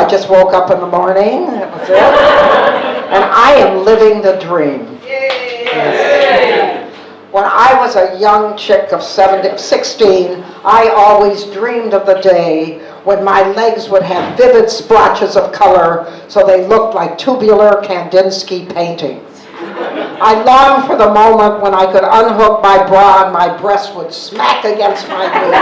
just woke up in the morning. That was it. And I am living the dream. Yes. When I was a young chick of 16, I always dreamed of the day when my legs would have vivid splotches of color so they looked like tubular Kandinsky paintings. I longed for the moment when I could unhook my bra and my breast would smack against my knee.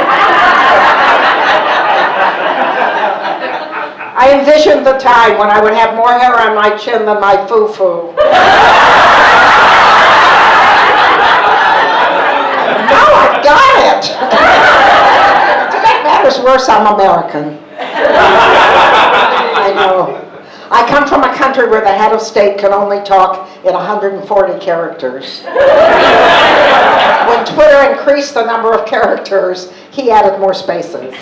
I envisioned the time when I would have more hair on my chin than my foo-foo. Now I've got it! To make matters worse, I'm American. I know. I come from a country where the head of state can only talk in 140 characters. When Twitter increased the number of characters, he added more spaces.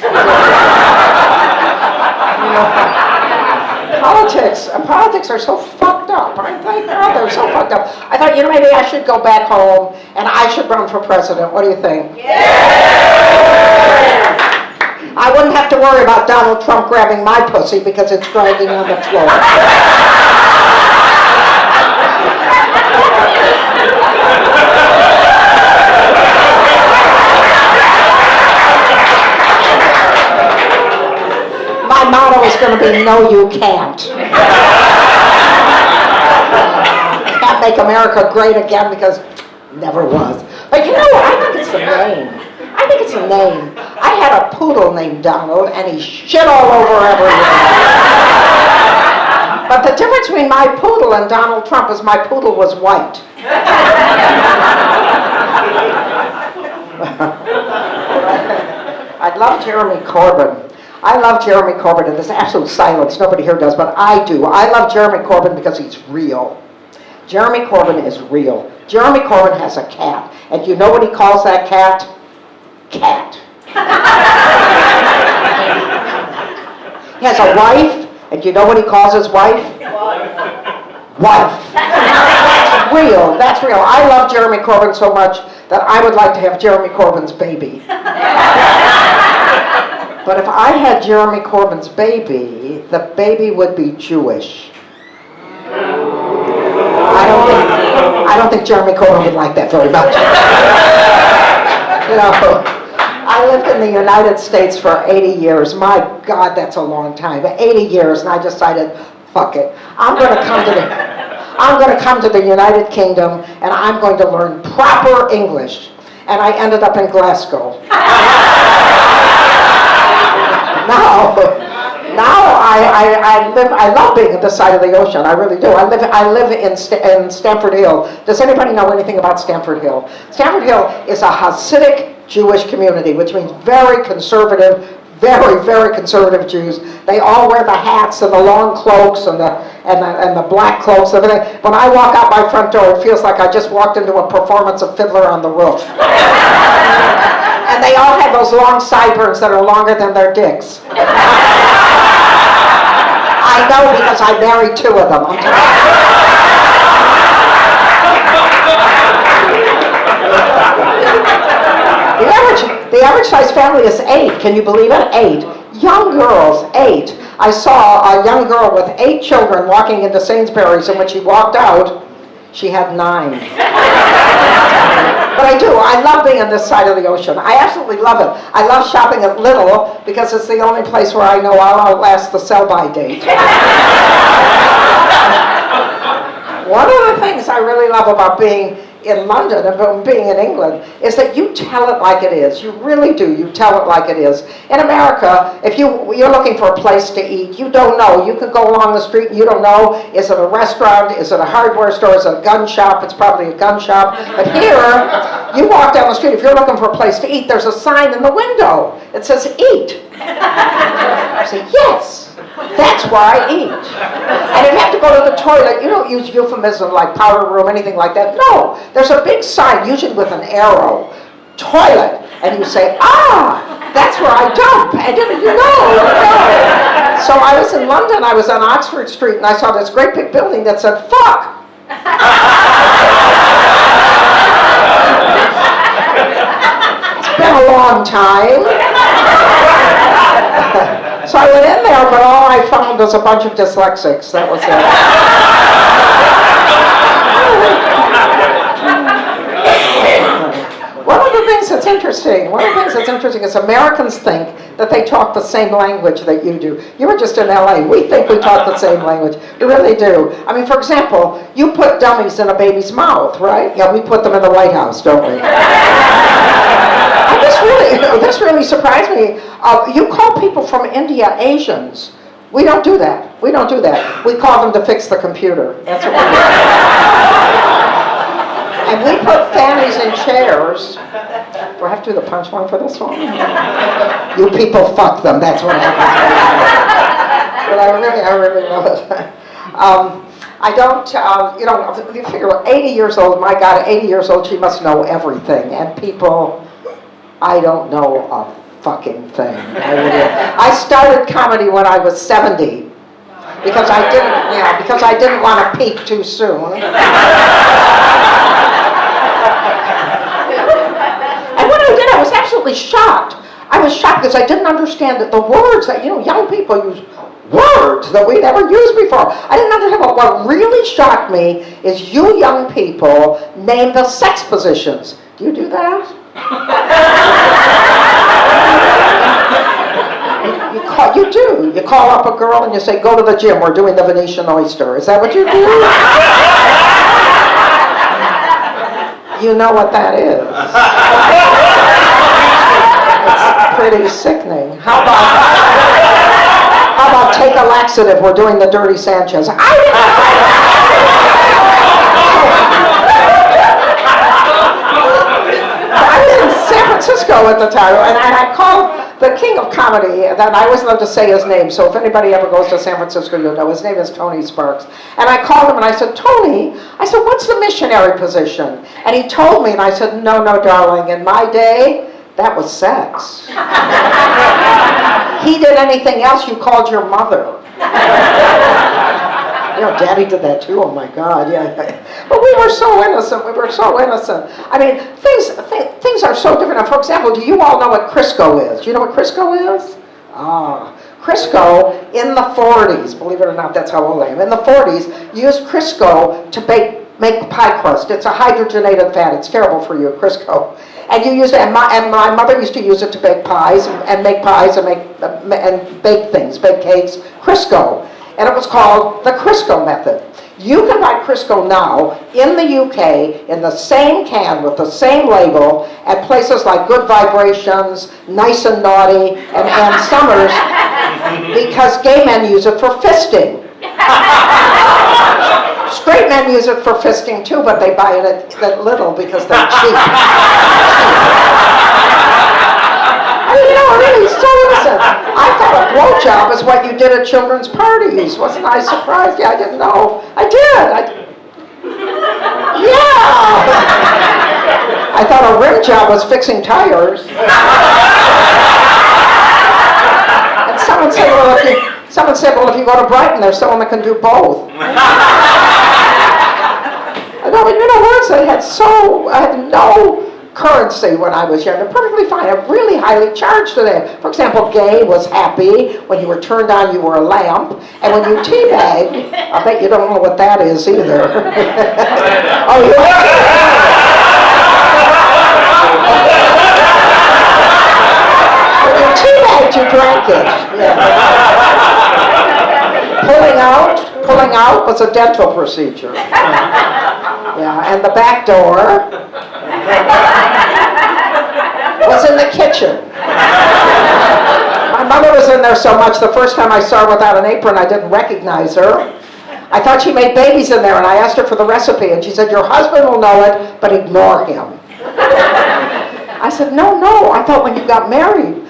Politics are so fucked up, aren't they? Oh, they're so fucked up. I thought, maybe I should go back home and I should run for president. What do you think? Yeah! I wouldn't have to worry about Donald Trump grabbing my pussy because it's dragging on the floor. My motto is going to be, no, you can't. Can't make America great again because it never was. But you know what? I think it's the name. I think it's the name. I had a poodle named Donald, and he shit all over everywhere. But the difference between my poodle and Donald Trump is my poodle was white. I love Jeremy Corbyn. I love Jeremy Corbyn, and there's absolute silence. Nobody here does, but I do. I love Jeremy Corbyn because he's real. Jeremy Corbyn is real. Jeremy Corbyn has a cat, and you know what he calls that cat? Cat. He has a wife, and you know what he calls his wife? Wife. That's real. That's real. I love Jeremy Corbyn so much that I would like to have Jeremy Corbyn's baby. But if I had Jeremy Corbyn's baby, the baby would be Jewish. I don't think Jeremy Corbyn would like that very much. I lived in the United States for 80 years. My God, that's a long time. 80 years, and I decided, fuck it. I'm going to come to the United Kingdom, and I'm going to learn proper English. And I ended up in Glasgow. Now I love being at this side of the ocean. I really do. I live in Stamford Hill. Does anybody know anything about Stamford Hill? Stamford Hill is a Hasidic Jewish community, which means very conservative, very, very conservative Jews. They all wear the hats and the long cloaks and the black cloaks and everything. When I walk out my front door, it feels like I just walked into a performance of Fiddler on the Roof. And they all have those long sideburns that are longer than their dicks. I know because I married two of them. The average size family is 8. Can you believe it? 8. Young girls, 8. I saw a young girl with 8 children walking into Sainsbury's, and when she walked out, she had 9. But I do. I love being on this side of the ocean. I absolutely love it. I love shopping at Lidl because it's the only place where I know I'll outlast the sell-by date. One of the things I really love about being in London and being in England is that you tell it like it is. You really do. You tell it like it is. In America, if you're looking for a place to eat, you don't know. You could go along the street and you don't know, is it a restaurant? Is it a hardware store? Is it a gun shop? It's probably a gun shop. But here, you walk down the street, if you're looking for a place to eat, there's a sign in the window. It says, eat. I say, yes. That's where I eat. And if you have to go to the toilet, you don't use euphemism like powder room, anything like that. No, there's a big sign, usually with an arrow, toilet, and you say, that's where I dump. And you know. So I was in London, I was on Oxford Street, and I saw this great big building that said, fuck. It's been a long time. So I went in there, but all I found was a bunch of dyslexics. That was it. One of the things that's interesting is Americans think that they talk the same language that you do. You were just in LA. We think we talk the same language. We really do. I mean, for example, you put dummies in a baby's mouth, right? Yeah, we put them in the White House, don't we? And this really surprised me. You call people from India Asians. We don't do that. We don't do that. We call them to fix the computer. That's what we do. And we put fannies in chairs. Do I have to do the punchline for this one? You people fuck them. That's what happens. But I really love it. I don't, you figure 80 years old, my God, at 80 years old, she must know everything. And people, I don't know a fucking thing. I started comedy when I was 70 because I didn't want to peak too soon. And when I did, I was absolutely shocked. I was shocked because I didn't understand that the words that, young people use words that we never used before. I didn't understand, but what really shocked me is you young people name the sex positions. Do you do that? You do. You call up a girl and you say, go to the gym, we're doing the Venetian oyster. Is that what you do? You know what that is. It's pretty sickening. How about take a laxative, we're doing the dirty Sanchez. I was in San Francisco at the time, and I called the king of comedy, and I always love to say his name, so if anybody ever goes to San Francisco, you'll know. His name is Tony Sparks. And I called him and I said, Tony, what's the missionary position? And he told me, and I said, no, darling, in my day, that was sex. He did anything else, you called your mother. Daddy did that too, oh my God, yeah. But we were so innocent. I mean, things are so different. Now, for example, do you all know what Crisco is? Do you know what Crisco is? Crisco in the 40s, believe it or not, that's how old I am. In the 40s, used Crisco to make pie crust. It's a hydrogenated fat. It's terrible for you, Crisco. And you use it, and my mother used to use it to bake pies and make pies and bake things, bake cakes. Crisco. And it was called the Crisco method. You can buy Crisco now in the UK in the same can with the same label at places like Good Vibrations, Nice and Naughty, and Ann Summers because gay men use it for fisting. Straight men use it for fisting too, but they buy it at little because they're cheap. Really, so innocent. I thought a blowjob is what you did at children's parties. Wasn't I surprised? Yeah, I didn't know. I did. I thought a rim job was fixing tires. And someone said, well, if you go to Brighton, there's someone that can do both. Words I had no currency when I was young. They're perfectly fine. I'm really highly charged today. For example, gay was happy. When you were turned on, you were a lamp. And when you teabag, I bet you don't know what that is either. Oh, you When you teabagged, you drank it. Yeah. Pulling out was a dental procedure. Yeah, and the back door was in the kitchen. My mother was in there so much, the first time I saw her without an apron, I didn't recognize her. I thought she made babies in there, and I asked her for the recipe, and she said, your husband will know it, but ignore him. I said, no, I thought when you got married,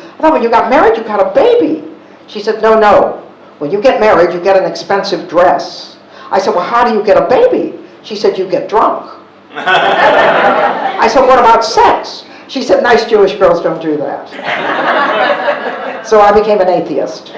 you got a baby. She said, no. When you get married, you get an expensive dress. I said, well, how do you get a baby? She said, you get drunk. I said, what about sex? She said, nice Jewish girls don't do that. So I became an atheist.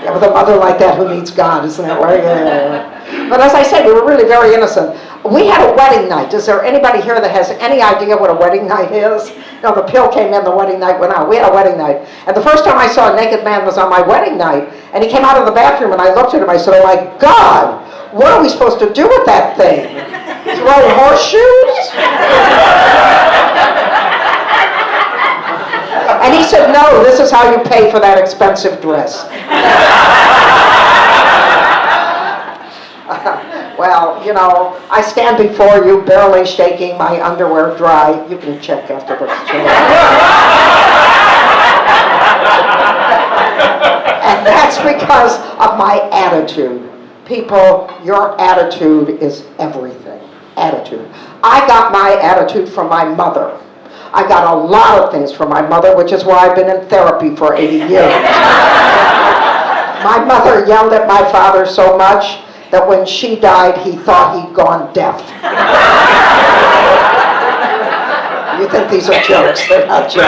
Yeah, with a mother like that who needs God, isn't that right? Yeah. But as I said, we were really very innocent. We had a wedding night. Is there anybody here that has any idea what a wedding night is? No, the pill came in, the wedding night went out. We had a wedding night. And the first time I saw a naked man was on my wedding night. And he came out of the bathroom and I looked at him. I said, oh my God, what are we supposed to do with that thing? Throw horseshoes? And he said, no, this is how you pay for that expensive dress. Well, you know, I stand before you barely shaking, my underwear dry. You can check after this. And that's because of my attitude. People, your attitude is everything. Attitude. I got my attitude from my mother. I got a lot of things from my mother, which is why I've been in therapy for 80 years. My mother yelled at my father so much that when she died, he thought he'd gone deaf. You think these are jokes? They're not jokes.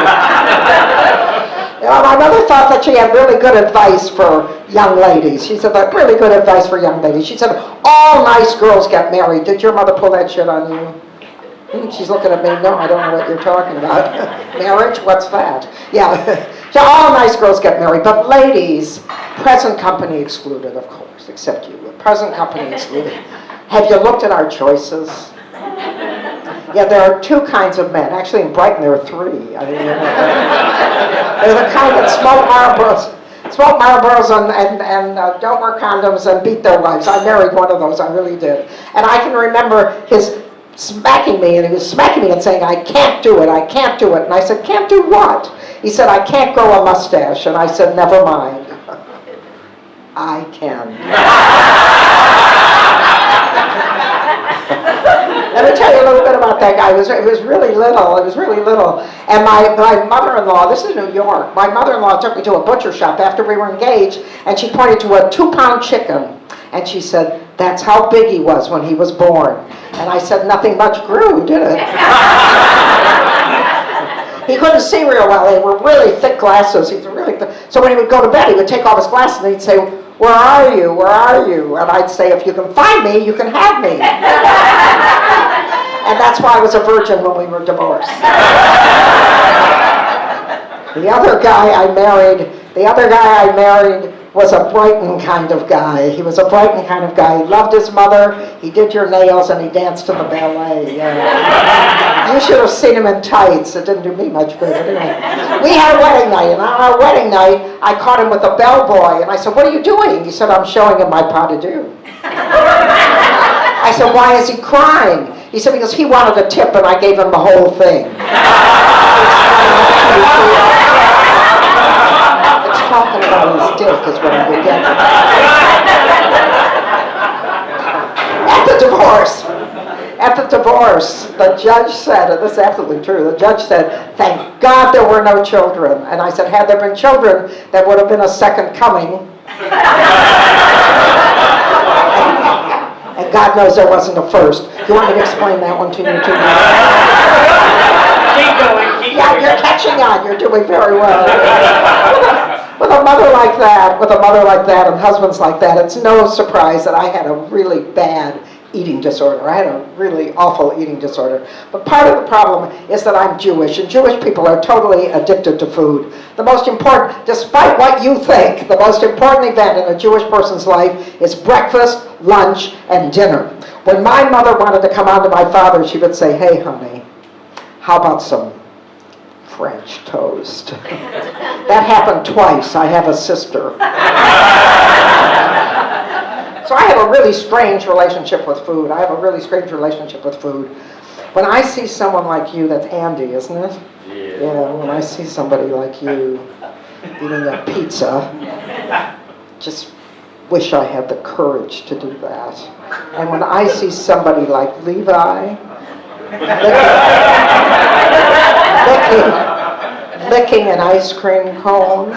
You know, my mother thought that she had really good advice for young ladies. She said, that really good advice for young ladies. She said, all nice girls get married. Did your mother pull that shit on you? She's looking at me, no, I don't know what you're talking about. Marriage? What's that? Yeah, so all nice girls get married, but ladies, present company excluded, of course, except you. Present company excluded. Have you looked at our choices? Yeah, there are two kinds of men. Actually, in Brighton, there are three. I mean, they're the kind that smoke Marlboros and don't wear condoms and beat their wives. I married one of those, I really did. And I can remember his smacking me, and he was smacking me and saying, I can't do it, I can't do it. And I said, can't do what? He said, I can't grow a mustache. And I said, never mind. I can. Let me tell you a little bit about that guy. It was really little. It was really little. And my mother-in-law, this is New York, my mother-in-law took me to a butcher shop after we were engaged, and she pointed to a 2-pound chicken. And she said, that's how big he was when he was born. And I said, nothing much grew, did it? He couldn't see real well. They were really thick glasses. He was really thick. So when he would go to bed, he would take off his glasses and he'd say, where are you? Where are you? And I'd say, if you can find me, you can have me. And that's why I was a virgin when we were divorced. The other guy I married was a Brighton kind of guy. He was a Brighton kind of guy. He loved his mother, he did your nails, and he danced to the ballet. You should have seen him in tights. It didn't do me much good. Anyway, we had a wedding night, and on our wedding night, I caught him with a bellboy, and I said, what are you doing? He said, I'm showing him my pas de deux. I said, why is he crying? He said, because he wanted a tip, and I gave him the whole thing. Talking about his dick is what I'm getting. At the divorce, the judge said, and this is absolutely true, the judge said, thank God there were no children. And I said, had there been children, there would have been a second coming. And God knows there wasn't a first. You want me to explain that one to you too? Keep going. Yeah, you're catching on. You're doing very well. With a mother like that, and husbands like that, it's no surprise that I had a really bad eating disorder. I had a really awful eating disorder. But part of the problem is that I'm Jewish, and Jewish people are totally addicted to food. The most important, despite what you think, the most important event in a Jewish person's life is breakfast, lunch, and dinner. When my mother wanted to come on to my father, she would say, hey, honey, how about some French toast? That happened twice. I have a sister. So I have a really strange relationship with food. When I see someone like you, that's Andy, isn't it? Yeah, when I see somebody like you eating a pizza, just wish I had the courage to do that. And when I see somebody like Levi, licking an ice cream cone.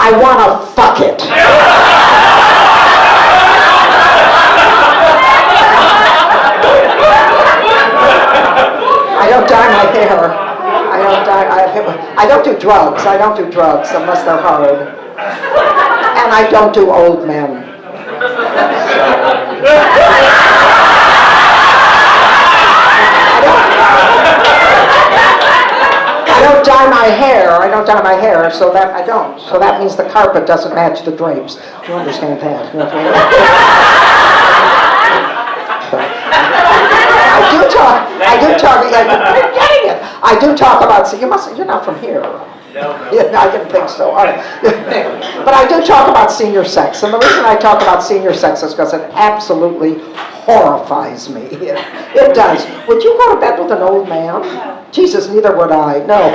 I want to fuck it. I don't dye my hair. I have I don't do drugs. I don't do drugs unless they're hard. And I don't do old men. I don't dye my hair. I don't dye my hair, so that I don't. So that means the carpet doesn't match the drapes. You understand that? I do talk, yeah, you're getting it. I do talk about, so you're not from here. No. Yeah, I didn't think so. All right. But I do talk about senior sex, and the reason I talk about senior sex is because it absolutely horrifies me. It does. Would you go to bed with an old man? No. Jesus, neither would I. No.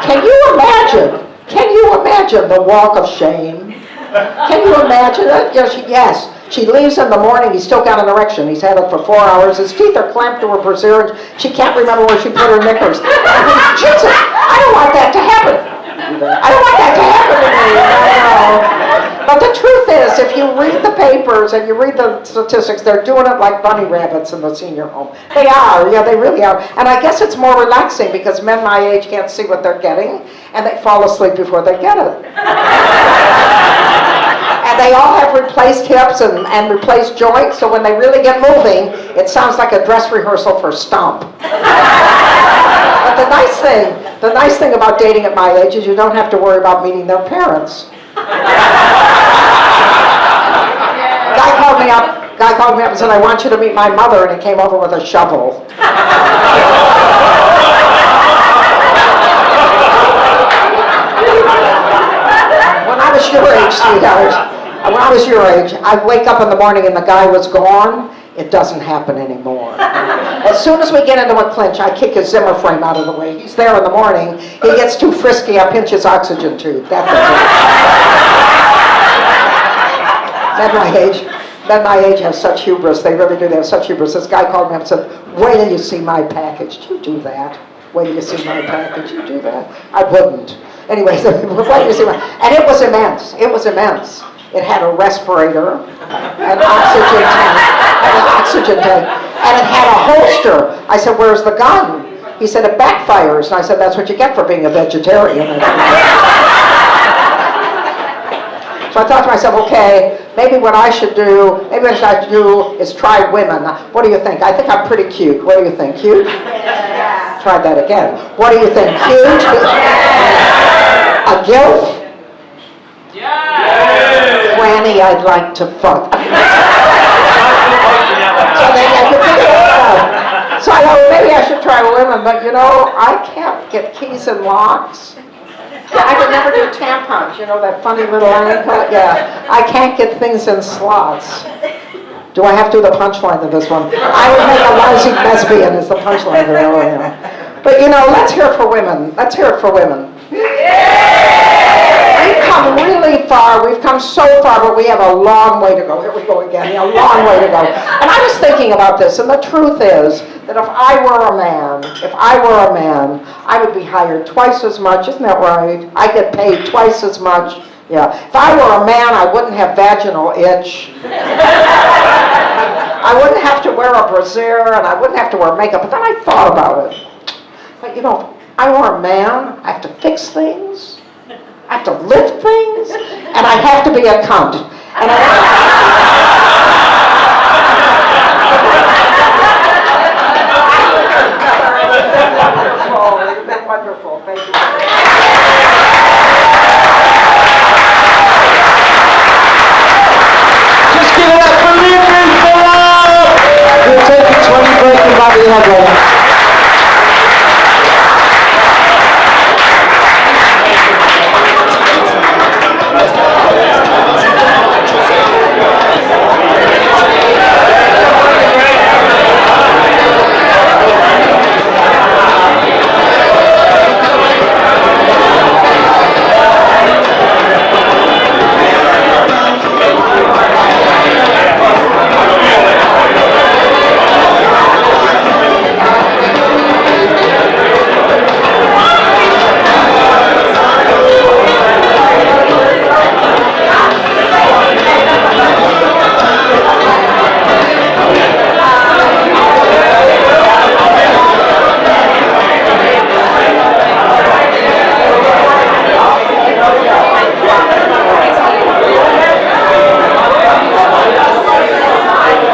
Can you imagine? Can you imagine the walk of shame? Can you imagine it? Yes. She leaves in the morning, he's still got an erection. He's had it for 4 hours. His teeth are clamped to her brassiere, and she can't remember where she put her knickers. Jesus, I don't want that to happen. I don't want that to happen to me. I know. But the truth is, if you read the papers and you read the statistics, they're doing it like bunny rabbits in the senior home. They are, yeah, they really are. And I guess it's more relaxing because men my age can't see what they're getting, and they fall asleep before they get it. And they all have replaced hips and replaced joints, so when they really get moving, it sounds like a dress rehearsal for Stomp. But the nice thing about dating at my age is you don't have to worry about meeting their parents. Guy called me up and said, I want you to meet my mother, and he came over with a shovel. When I was your age, sweetheart, when I was your age, I'd wake up in the morning and the guy was gone. It doesn't happen anymore. As soon as we get into a clinch, I kick his Zimmer frame out of the way. He's there in the morning. He gets too frisky, I pinch his oxygen tube. That's it. Men my age have such hubris. They really do. They have such hubris. This guy called me up and said, wait till you see my package. Do you do that? Wait till you see my package. You do that? I wouldn't. Anyway, so, wait till you see my... And it was immense. It was immense. It had a respirator, an oxygen tank, and it had a holster. I said, where's the gun? He said, it backfires. And I said, that's what you get for being a vegetarian. So I thought to myself, okay, maybe what I should do is try women. What do you think? I think I'm pretty cute. What do you think? Cute? Yeah. Try that again. What do you think? Cute? A gilf? Yeah. Granny I'd like to fuck. So I thought, maybe I should try women, but I can't get keys and locks. Yeah, I could never do tampons, that funny little ankle. Yeah, I can't get things in slots. Do I have to do the punchline of this one? I would make a lousy lesbian is the punchline of it. But let's hear it for women. Let's hear it for women. We've come really far. We've come so far, but we have a long way to go. Here we go again. A long way to go. And I was thinking about this, and the truth is that if I were a man, I would be hired twice as much. Isn't that right? I get paid twice as much. Yeah. If I were a man, I wouldn't have vaginal itch. I wouldn't have to wear a brassiere, and I wouldn't have to wear makeup. But then I thought about it. But if I were a man, I have to fix things. I have to lift things, and I have to be a cunt. And